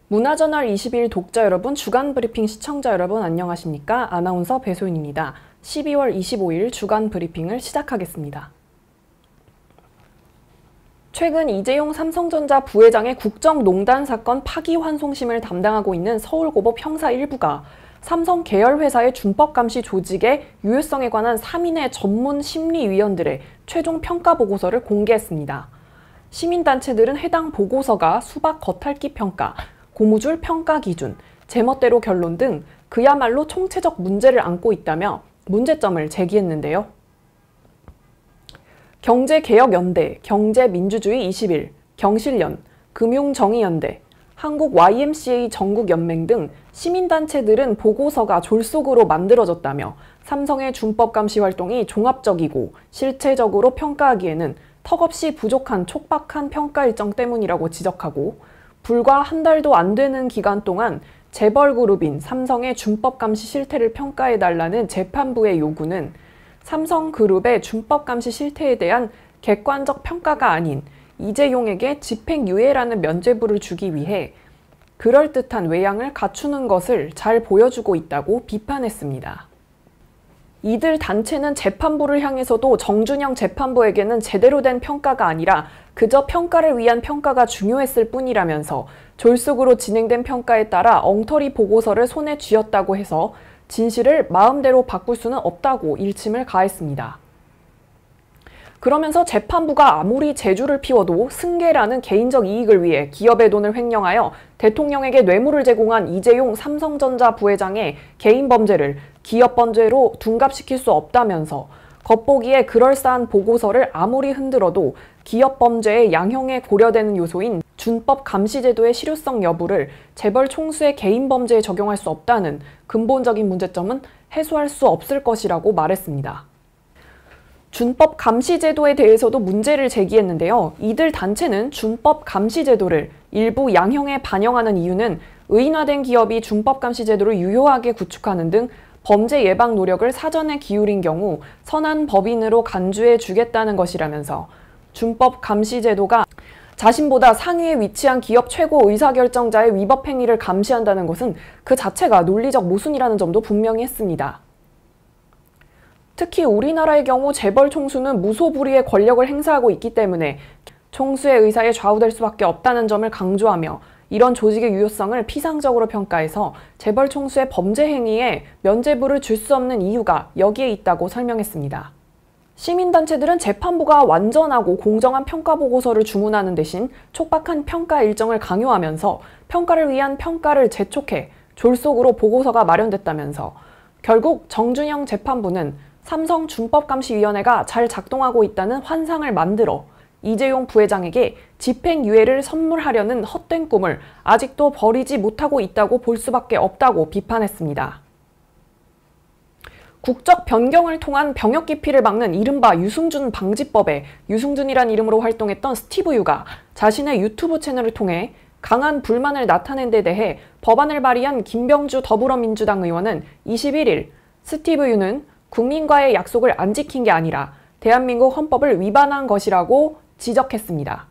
문화저널 22일 독자 여러분, 주간 브리핑 시청자 여러분 안녕하십니까? 아나운서 배소윤입니다. 12월 25일 주간 브리핑을 시작하겠습니다. 최근 이재용 삼성전자 부회장의 국정농단 사건 파기환송심을 담당하고 있는 서울고법 형사 1부가 삼성 계열회사의 준법감시 조직의 유효성에 관한 3인의 전문 심리위원들의 최종 평가 보고서를 공개했습니다. 시민단체들은 해당 보고서가 수박 겉핥기 평가, 고무줄 평가 기준, 제멋대로 결론 등 그야말로 총체적 문제를 안고 있다며 문제점을 제기했는데요. 경제개혁연대, 경제민주주의 21, 경실련, 금융정의연대, 한국 YMCA 전국연맹 등 시민단체들은 보고서가 졸속으로 만들어졌다며 삼성의 준법감시 활동이 종합적이고 실체적으로 평가하기에는 턱없이 부족한 촉박한 평가 일정 때문이라고 지적하고, 불과 한 달도 안 되는 기간 동안 재벌그룹인 삼성의 준법감시 실태를 평가해달라는 재판부의 요구는 삼성그룹의 준법감시 실태에 대한 객관적 평가가 아닌 이재용에게 집행유예라는 면죄부를 주기 위해 그럴듯한 외양을 갖추는 것을 잘 보여주고 있다고 비판했습니다. 이들 단체는 재판부를 향해서도 정준영 재판부에게는 제대로 된 평가가 아니라 그저 평가를 위한 평가가 중요했을 뿐이라면서 졸속으로 진행된 평가에 따라 엉터리 보고서를 손에 쥐었다고 해서 진실을 마음대로 바꿀 수는 없다고 일침을 가했습니다. 그러면서 재판부가 아무리 재주를 피워도 승계라는 개인적 이익을 위해 기업의 돈을 횡령하여 대통령에게 뇌물을 제공한 이재용 삼성전자 부회장의 개인 범죄를 기업 범죄로 둔갑시킬 수 없다면서 겉보기에 그럴싸한 보고서를 아무리 흔들어도 기업 범죄의 양형에 고려되는 요소인 준법 감시제도의 실효성 여부를 재벌 총수의 개인 범죄에 적용할 수 없다는 근본적인 문제점은 해소할 수 없을 것이라고 말했습니다. 준법 감시제도에 대해서도 문제를 제기했는데요. 이들 단체는 준법 감시제도를 일부 양형에 반영하는 이유는 의인화된 기업이 준법 감시제도를 유효하게 구축하는 등 범죄 예방 노력을 사전에 기울인 경우 선한 법인으로 간주해 주겠다는 것이라면서 준법 감시제도가 자신보다 상위에 위치한 기업 최고 의사결정자의 위법 행위를 감시한다는 것은 그 자체가 논리적 모순이라는 점도 분명히 했습니다. 특히 우리나라의 경우 재벌 총수는 무소불위의 권력을 행사하고 있기 때문에 총수의 의사에 좌우될 수밖에 없다는 점을 강조하며 이런 조직의 유효성을 피상적으로 평가해서 재벌 총수의 범죄 행위에 면죄부를 줄 수 없는 이유가 여기에 있다고 설명했습니다. 시민단체들은 재판부가 완전하고 공정한 평가 보고서를 주문하는 대신 촉박한 평가 일정을 강요하면서 평가를 위한 평가를 재촉해 졸속으로 보고서가 마련됐다면서 결국 정준영 재판부는 삼성 준법감시위원회가 잘 작동하고 있다는 환상을 만들어 이재용 부회장에게 집행유예를 선물하려는 헛된 꿈을 아직도 버리지 못하고 있다고 볼 수밖에 없다고 비판했습니다. 국적 변경을 통한 병역 기피를 막는 이른바 유승준 방지법에 유승준이란 이름으로 활동했던 스티브 유가 자신의 유튜브 채널을 통해 강한 불만을 나타낸 데 대해 법안을 발의한 김병주 더불어민주당 의원은 21일 스티브 유는 국민과의 약속을 안 지킨 게 아니라 대한민국 헌법을 위반한 것이라고 지적했습니다.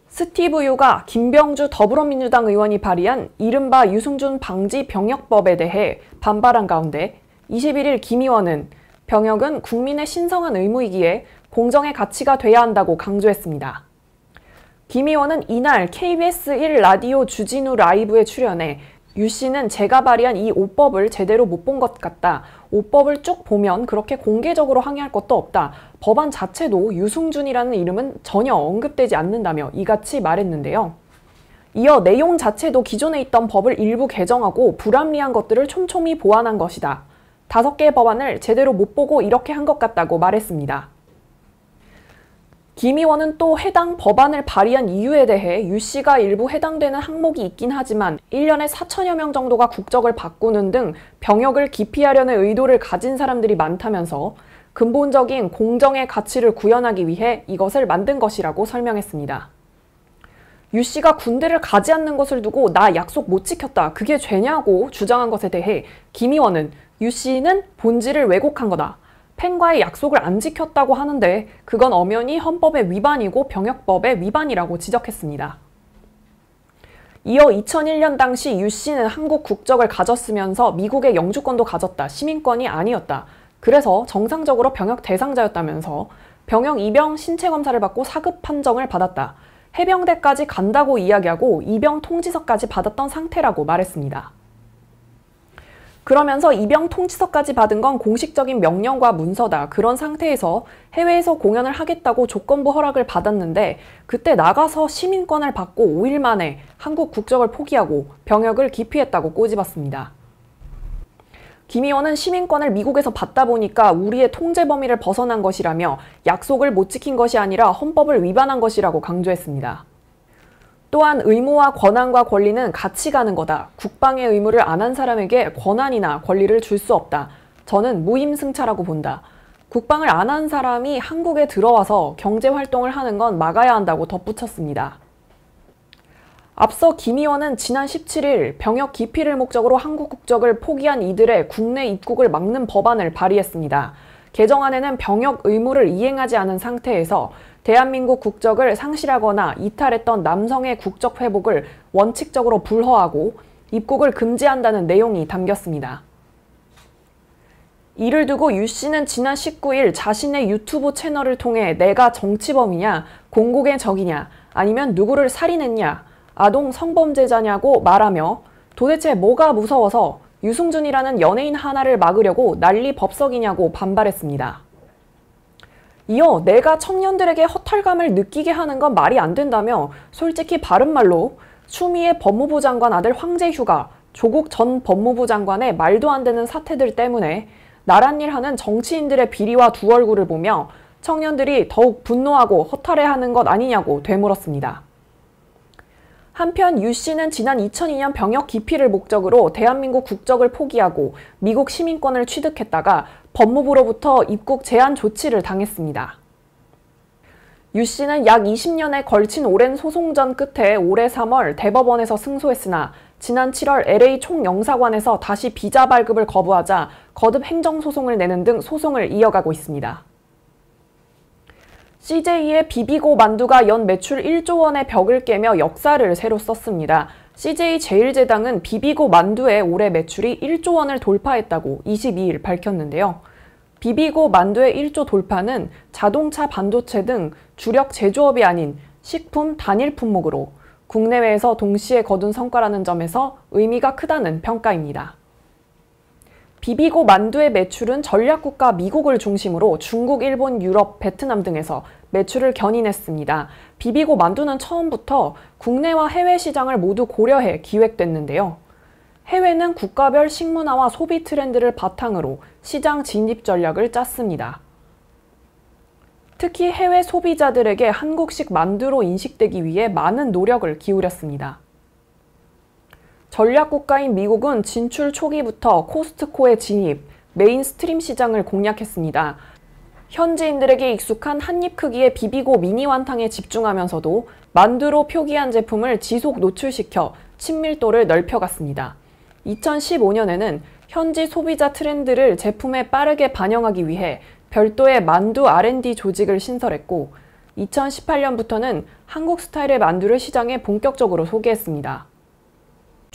스티브 유가 김병주 더불어민주당 의원이 발의한 이른바 유승준 방지 병역법에 대해 반발한 가운데 21일 김 의원은 병역은 국민의 신성한 의무이기에 공정의 가치가 돼야 한다고 강조했습니다. 김 의원은 이날 KBS 1 라디오 주진우 라이브에 출연해 유 씨는 제가 발의한 이 5법을 제대로 못 본 것 같다. 5법을 쭉 보면 그렇게 공개적으로 항의할 것도 없다. 법안 자체도 유승준이라는 이름은 전혀 언급되지 않는다며 이같이 말했는데요. 이어 내용 자체도 기존에 있던 법을 일부 개정하고 불합리한 것들을 촘촘히 보완한 것이다. 5개의 법안을 제대로 못 보고 이렇게 한 것 같다고 말했습니다. 김 의원은 또 해당 법안을 발의한 이유에 대해 유 씨가 일부 해당되는 항목이 있긴 하지만 1년에 4천여 명 정도가 국적을 바꾸는 등 병역을 기피하려는 의도를 가진 사람들이 많다면서 근본적인 공정의 가치를 구현하기 위해 이것을 만든 것이라고 설명했습니다. 유 씨가 군대를 가지 않는 것을 두고 나 약속 못 지켰다. 그게 죄냐고 주장한 것에 대해 김 의원은 유 씨는 본질을 왜곡한 거다. 팬과의 약속을 안 지켰다고 하는데 그건 엄연히 헌법의 위반이고 병역법의 위반이라고 지적했습니다. 이어 2001년 당시 유 씨는 한국 국적을 가졌으면서 미국의 영주권도 가졌다. 시민권이 아니었다. 그래서 정상적으로 병역 대상자였다면서 병역 입영 신체 검사를 받고 사급 판정을 받았다. 해병대까지 간다고 이야기하고 입영 통지서까지 받았던 상태라고 말했습니다. 그러면서 입영 통지서까지 받은 건 공식적인 명령과 문서다. 그런 상태에서 해외에서 공연을 하겠다고 조건부 허락을 받았는데 그때 나가서 시민권을 받고 5일 만에 한국 국적을 포기하고 병역을 기피했다고 꼬집었습니다. 김 의원은 시민권을 미국에서 받다 보니까 우리의 통제 범위를 벗어난 것이라며 약속을 못 지킨 것이 아니라 헌법을 위반한 것이라고 강조했습니다. 또한 의무와 권한과 권리는 같이 가는 거다. 국방의 의무를 안 한 사람에게 권한이나 권리를 줄 수 없다. 저는 무임승차라고 본다. 국방을 안 한 사람이 한국에 들어와서 경제활동을 하는 건 막아야 한다고 덧붙였습니다. 앞서 김 의원은 지난 17일 병역 기피를 목적으로 한국 국적을 포기한 이들의 국내 입국을 막는 법안을 발의했습니다. 개정안에는 병역 의무를 이행하지 않은 상태에서 대한민국 국적을 상실하거나 이탈했던 남성의 국적 회복을 원칙적으로 불허하고 입국을 금지한다는 내용이 담겼습니다. 이를 두고 유 씨는 지난 19일 자신의 유튜브 채널을 통해 내가 정치범이냐, 공공의 적이냐, 아니면 누구를 살인했냐, 아동 성범죄자냐고 말하며 도대체 뭐가 무서워서 유승준이라는 연예인 하나를 막으려고 난리 법석이냐고 반발했습니다. 이어 내가 청년들에게 허탈감을 느끼게 하는 건 말이 안 된다며 솔직히 바른말로 추미애 법무부 장관 아들 황제휴가, 조국 전 법무부 장관의 말도 안 되는 사태들 때문에 나란 일 하는 정치인들의 비리와 두 얼굴을 보며 청년들이 더욱 분노하고 허탈해하는 것 아니냐고 되물었습니다. 한편 유 씨는 지난 2002년 병역 기피를 목적으로 대한민국 국적을 포기하고 미국 시민권을 취득했다가 법무부로부터 입국 제한 조치를 당했습니다. 유 씨는 약 20년에 걸친 오랜 소송전 끝에 올해 3월 대법원에서 승소했으나 지난 7월 LA 총영사관에서 다시 비자 발급을 거부하자 거듭 행정소송을 내는 등 소송을 이어가고 있습니다. CJ의 비비고 만두가 연 매출 1조 원의 벽을 깨며 역사를 새로 썼습니다. CJ 제일제당은 비비고 만두의 올해 매출이 1조 원을 돌파했다고 22일 밝혔는데요. 비비고 만두의 1조 돌파는 자동차, 반도체 등 주력 제조업이 아닌 식품 단일 품목으로 국내외에서 동시에 거둔 성과라는 점에서 의미가 크다는 평가입니다. 비비고 만두의 매출은 전략국가 미국을 중심으로 중국, 일본, 유럽, 베트남 등에서 매출을 견인했습니다. 비비고 만두는 처음부터 국내와 해외 시장을 모두 고려해 기획됐는데요. 해외는 국가별 식문화와 소비 트렌드를 바탕으로 시장 진입 전략을 짰습니다. 특히 해외 소비자들에게 한국식 만두로 인식되기 위해 많은 노력을 기울였습니다. 전략국가인 미국은 진출 초기부터 코스트코의 진입, 메인스트림 시장을 공략했습니다. 현지인들에게 익숙한 한입 크기의 비비고 미니 완탕에 집중하면서도 만두로 표기한 제품을 지속 노출시켜 친밀도를 넓혀갔습니다. 2015년에는 현지 소비자 트렌드를 제품에 빠르게 반영하기 위해 별도의 만두 R&D 조직을 신설했고 2018년부터는 한국 스타일의 만두를 시장에 본격적으로 소개했습니다.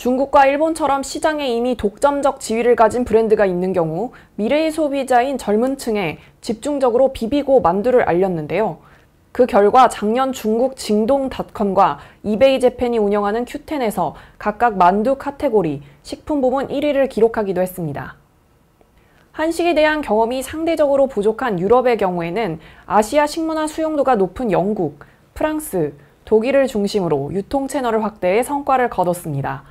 중국과 일본처럼 시장에 이미 독점적 지위를 가진 브랜드가 있는 경우 미래의 소비자인 젊은 층에 집중적으로 비비고 만두를 알렸는데요. 그 결과 작년 중국 징동닷컴과 이베이 재팬이 운영하는 Q10에서 각각 만두 카테고리, 식품 부문 1위를 기록하기도 했습니다. 한식에 대한 경험이 상대적으로 부족한 유럽의 경우에는 아시아 식문화 수용도가 높은 영국, 프랑스, 독일을 중심으로 유통 채널을 확대해 성과를 거뒀습니다.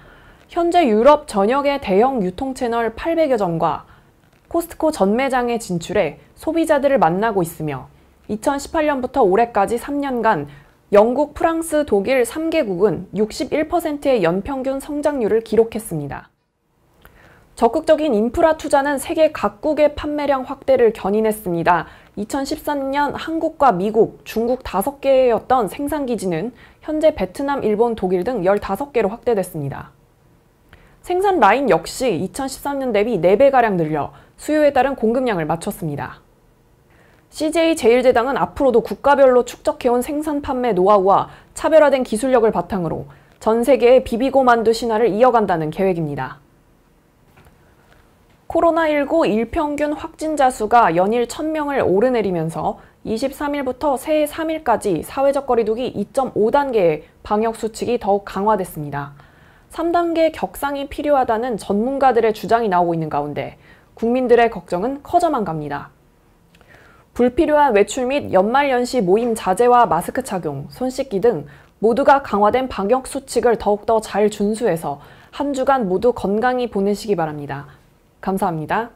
현재 유럽 전역의 대형 유통 채널 800여 점과 코스트코 전 매장에 진출해 소비자들을 만나고 있으며 2018년부터 올해까지 3년간 영국, 프랑스, 독일 3개국은 61%의 연평균 성장률을 기록했습니다. 적극적인 인프라 투자는 세계 각국의 판매량 확대를 견인했습니다. 2013년 한국과 미국, 중국 5개였던 생산기지는 현재 베트남, 일본, 독일 등 15개로 확대됐습니다. 생산 라인 역시 2013년 대비 4배가량 늘려 수요에 따른 공급량을 맞췄습니다. CJ 제일제당은 앞으로도 국가별로 축적해온 생산 판매 노하우와 차별화된 기술력을 바탕으로 전 세계의 비비고 만두 신화를 이어간다는 계획입니다. 코로나19 일평균 확진자 수가 연일 1000명을 오르내리면서 23일부터 새해 3일까지 사회적 거리두기 2.5단계의 방역 수칙이 더욱 강화됐습니다. 3단계 격상이 필요하다는 전문가들의 주장이 나오고 있는 가운데 국민들의 걱정은 커져만 갑니다. 불필요한 외출 및 연말연시 모임 자제와 마스크 착용, 손 씻기 등 모두가 강화된 방역 수칙을 더욱더 잘 준수해서 한 주간 모두 건강히 보내시기 바랍니다. 감사합니다.